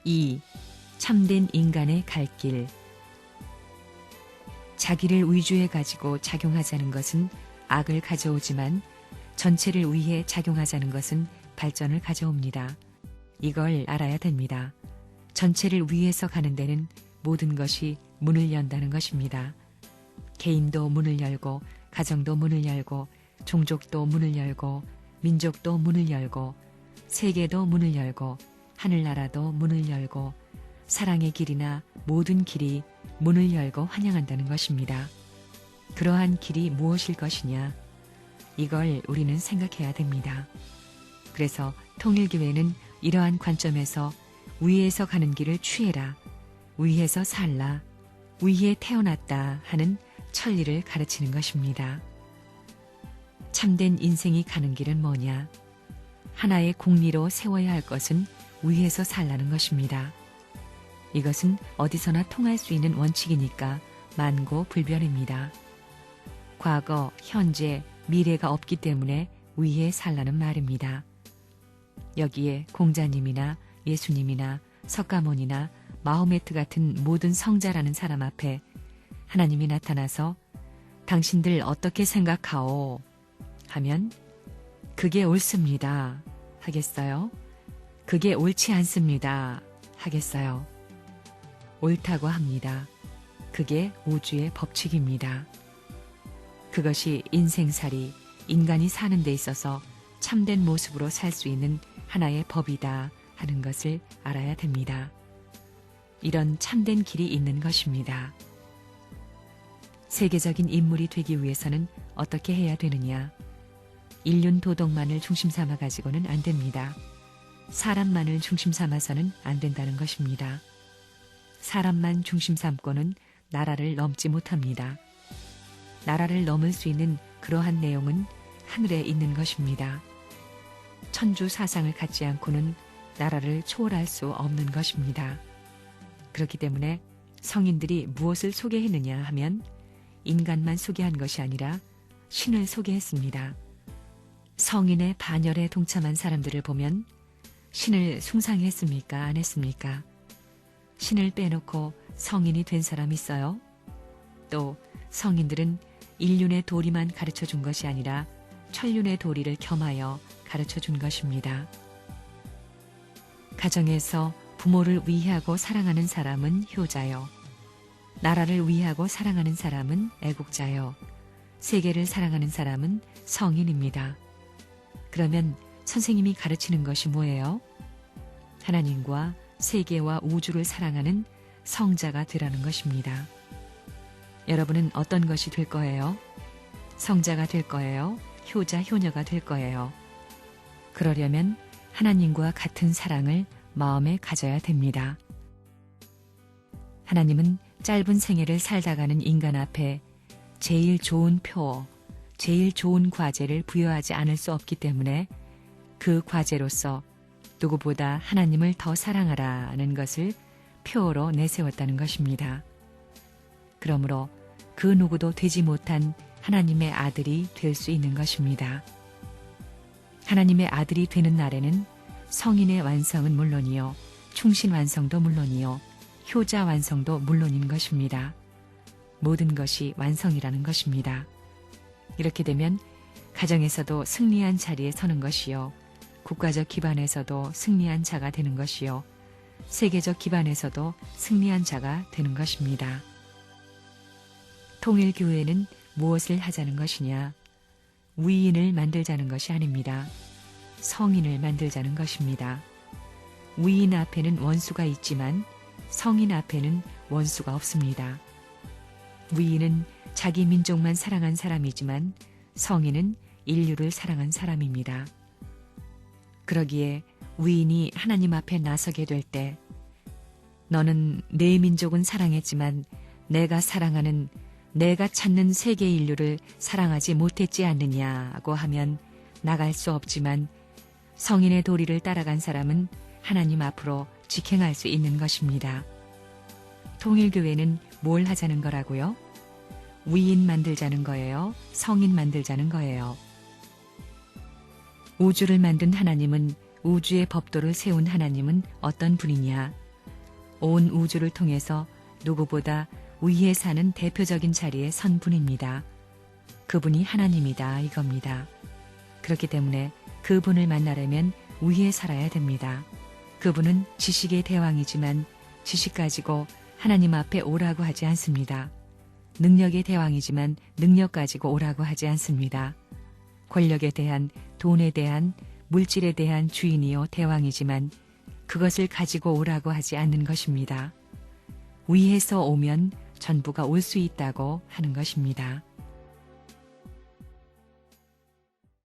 2. 참된 인간의 갈 길. 자기를 위주해 가지고 작용하자는 것은 악을 가져오지만 전체를 위해 작용하자는 것은 발전을 가져옵니다. 이걸 알아야 됩니다. 전체를 위해서 가는 데는 모든 것이 문을 연다는 것입니다. 개인도 문을 열고, 가정도 문을 열고, 종족도 문을 열고, 민족도 문을 열고, 세계도 문을 열고, 하늘나라도 문을 열고, 사랑의 길이나 모든 길이 문을 열고 환영한다는 것입니다. 그러한 길이 무엇일 것이냐? 이걸 우리는 생각해야 됩니다. 그래서 통일교회는 이러한 관점에서 위에서 가는 길을 취해라, 위에서 살라, 위에 태어났다 하는 천리를 가르치는 것입니다. 참된 인생이 가는 길은 뭐냐? 하나의 공리로 세워야 할 것은 위에서 살라는 것입니다. 이것은 어디서나 통할 수 있는 원칙이니까 만고불변입니다. 과거, 현재, 미래가 없기 때문에 위에 살라는 말입니다. 여기에 공자님이나 예수님이나 석가모니나 마호메트 같은 모든 성자라는 사람 앞에 하나님이 나타나서 당신들 어떻게 생각하오? 하면 그게 옳습니다. 하겠어요? 그게 옳지 않습니다. 하겠어요? 옳다고 합니다. 그게 우주의 법칙입니다. 그것이 인생살이, 인간이 사는 데 있어서 참된 모습으로 살 수 있는 하나의 법이다 하는 것을 알아야 됩니다. 이런 참된 길이 있는 것입니다. 세계적인 인물이 되기 위해서는 어떻게 해야 되느냐? 인륜 도덕만을 중심 삼아 가지고는 안 됩니다. 사람만을 중심 삼아서는 안 된다는 것입니다. 사람만 중심 삼고는 나라를 넘지 못합니다. 나라를 넘을 수 있는 그러한 내용은 하늘에 있는 것입니다. 천주 사상을 갖지 않고는 나라를 초월할 수 없는 것입니다. 그렇기 때문에 성인들이 무엇을 소개했느냐 하면 인간만 소개한 것이 아니라 신을 소개했습니다. 성인의 반열에 동참한 사람들을 보면 신을 숭상했습니까? 안 했습니까? 신을 빼놓고 성인이 된 사람 있어요? 또 성인들은 인륜의 도리만 가르쳐 준 것이 아니라 천륜의 도리를 겸하여 가르쳐 준 것입니다. 가정에서 부모를 위하고 사랑하는 사람은 효자요. 나라를 위하고 사랑하는 사람은 애국자요. 세계를 사랑하는 사람은 성인입니다. 그러면 선생님이 가르치는 것이 뭐예요? 하나님과 세계와 우주를 사랑하는 성자가 되라는 것입니다. 여러분은 어떤 것이 될 거예요? 성자가 될 거예요? 효자, 효녀가 될 거예요? 그러려면 하나님과 같은 사랑을 마음에 가져야 됩니다. 하나님은 짧은 생애를 살다가는 인간 앞에 제일 좋은 표, 제일 좋은 과제를 부여하지 않을 수 없기 때문에 그 과제로서 누구보다 하나님을 더 사랑하라는 것을 표어로 내세웠다는 것입니다. 그러므로 그 누구도 되지 못한 하나님의 아들이 될 수 있는 것입니다. 하나님의 아들이 되는 날에는 성인의 완성은 물론이요, 충신 완성도 물론이요, 효자 완성도 물론인 것입니다. 모든 것이 완성이라는 것입니다. 이렇게 되면 가정에서도 승리한 자리에 서는 것이요, 국가적 기반에서도 승리한 자가 되는 것이요, 세계적 기반에서도 승리한 자가 되는 것입니다. 통일교회는 무엇을 하자는 것이냐? 위인을 만들자는 것이 아닙니다. 성인을 만들자는 것입니다. 위인 앞에는 원수가 있지만 성인 앞에는 원수가 없습니다. 위인은 자기 민족만 사랑한 사람이지만 성인은 인류를 사랑한 사람입니다. 그러기에 위인이 하나님 앞에 나서게 될 때 너는 내 민족은 사랑했지만 내가 사랑하는, 내가 찾는 세계 인류를 사랑하지 못했지 않느냐고 하면 나갈 수 없지만 성인의 도리를 따라간 사람은 하나님 앞으로 직행할 수 있는 것입니다. 통일교회는 뭘 하자는 거라고요? 위인 만들자는 거예요? 성인 만들자는 거예요? 우주를 만든 하나님은, 우주의 법도를 세운 하나님은 어떤 분이냐? 온 우주를 통해서 누구보다 위에 사는 대표적인 자리에 선 분입니다. 그분이 하나님이다 이겁니다. 그렇기 때문에 그분을 만나려면 위에 살아야 됩니다. 그분은 지식의 대왕이지만 지식 가지고 하나님 앞에 오라고 하지 않습니다. 능력의 대왕이지만 능력 가지고 오라고 하지 않습니다. 권력에 대한, 돈에 대한, 물질에 대한 주인이요 대왕이지만 그것을 가지고 오라고 하지 않는 것입니다. 위에서 오면 전부가 올 수 있다고 하는 것입니다.